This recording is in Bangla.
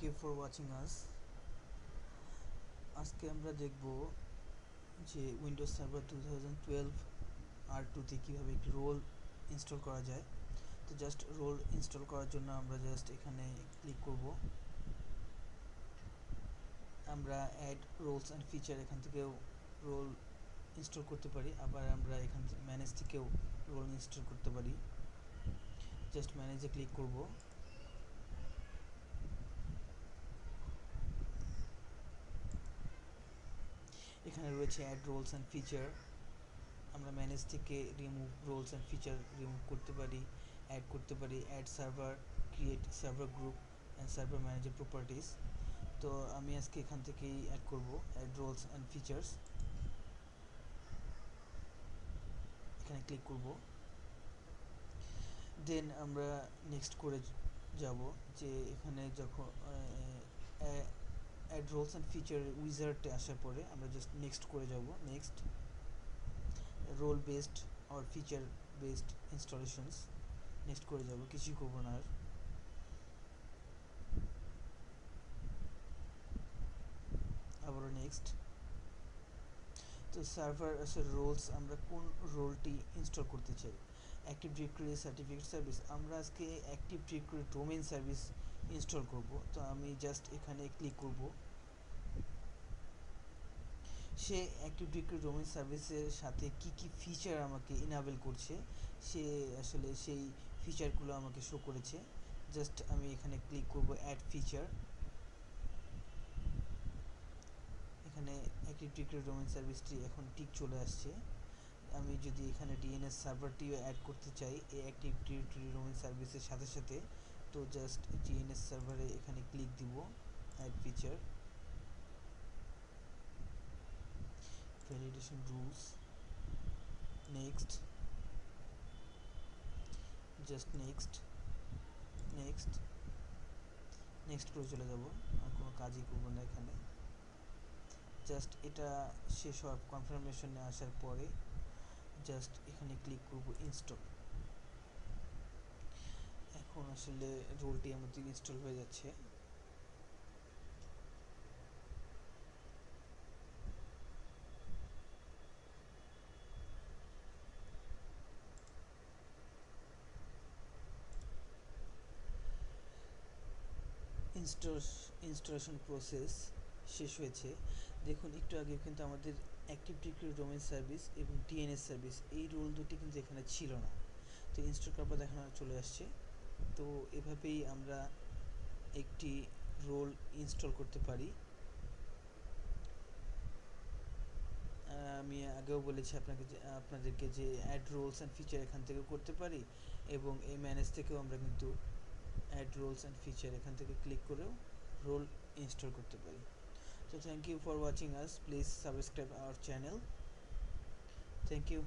Thank you for watching us. আজকে আমরা দেখব যে উইন্ডোজ সার্ভার 2012 R2 তে কীভাবে একটি রোল ইনস্টল করা যায়। তো জাস্ট রোল ইনস্টল করার জন্য আমরা জাস্ট এখানে ক্লিক করব। আমরা অ্যাড রোলস অ্যান্ড ফিচার এখান থেকেও রোল ইনস্টল করতে পারি, আবার আমরা এখান থেকে ম্যানেজ থেকেও রোল ইনস্টল করতে পারি। জাস্ট ম্যানেজে ক্লিক করব। এখানে রয়েছে অ্যাড রোলস অ্যান্ড ফিচার। আমরা ম্যানেজ থেকে remove roles and feature remove করতে পারি, অ্যাড করতে পারি। Add server, create server group and server manager properties. তো আমি আজকে এখান থেকেই অ্যাড করব অ্যাড রোলস অ্যান্ড ফিচার্স। এখানে ক্লিক করব। দেন আমরা নেক্সট করে যাব যে এখানে যখন অ্যাড রোলস অ্যান্ড ফিচার উইজার্ডে আসার পরে আমরা জাস্ট নেক্সট করে যাব। নেক্সট রোল বেসড আর ফিচার বেসড ইনস্টলেশনস নেক্সট করে যাব, কিছুই করব না আর। আবারও নেক্সট। তো সার্ভার রোলস, আমরা কোন রোলটি ইনস্টল করতে চাই। অ্যাক্টিভ ডিরেক্টরি সার্টিফিকেট সার্ভিস, আমরা আজকে active directory domain service install করব। তো আমি জাস্ট এখানে ক্লিক করব। সে অ্যাক্টিভ ডিরেক্টরি ডোমেইন সার্ভিসের সাথে কি কি ফিচার আমাকে ইনাবেল করছে, সে আসলে সেই ফিচারগুলো আমাকে শো করেছে। জাস্ট আমি এখানে ক্লিক করব অ্যাড ফিচার। এখানে অ্যাক্টিভ ডিরেক্টরি ডোমেইন সার্ভিসটি এখন ঠিক চলে আসছে। আমি যদি এখানে ডিএনএস সার্ভারটিও অ্যাড করতে চাই এই অ্যাক্টিভ ডিরেক্টরি ডোমেইন সার্ভিসের সাথে সাথে, তো জাস্ট ডিএনএস সার্ভারে এখানে ক্লিক দিব, add feature, validation rules, next, just next next next করে চলে যাব। আর কোনো কাজই করব না এখানে। জাস্ট এটা শেষ হওয়ার কনফার্মেশনে আসার পরে জাস্ট এখানে ক্লিক করব ইনস্টল। এখন আসলে রোলটি আমাদের ইনস্টল হয়ে যাচ্ছে। ইনস্টলেশন প্রসেস শেষ হয়েছে। দেখুন একটু আগে কিন্তু আমাদের অ্যাক্টিভ ডিরেক্টরি ডোমেইন সার্ভিস এবং ডিএনএস সার্ভিস এই রোল দুটি কিন্তু এখানে ছিল না। তো ইনস্টল করার পর দেখানো চলে আসছে। তো এভাবেই আমরা একটি রোল ইনস্টল করতে পারি। আমি আগেও বলেছি আপনাদেরকে যে অ্যাড রোলস অ্যান্ড ফিচার এখান থেকে করতে পারি, এবং এই ম্যানেজ থেকেও আমরা কিন্তু অ্যাড রোলস অ্যান্ড ফিচার এখান থেকে ক্লিক করেও রোল ইনস্টল করতে পারি। So thank you for watching us. Please subscribe our channel. Thank you.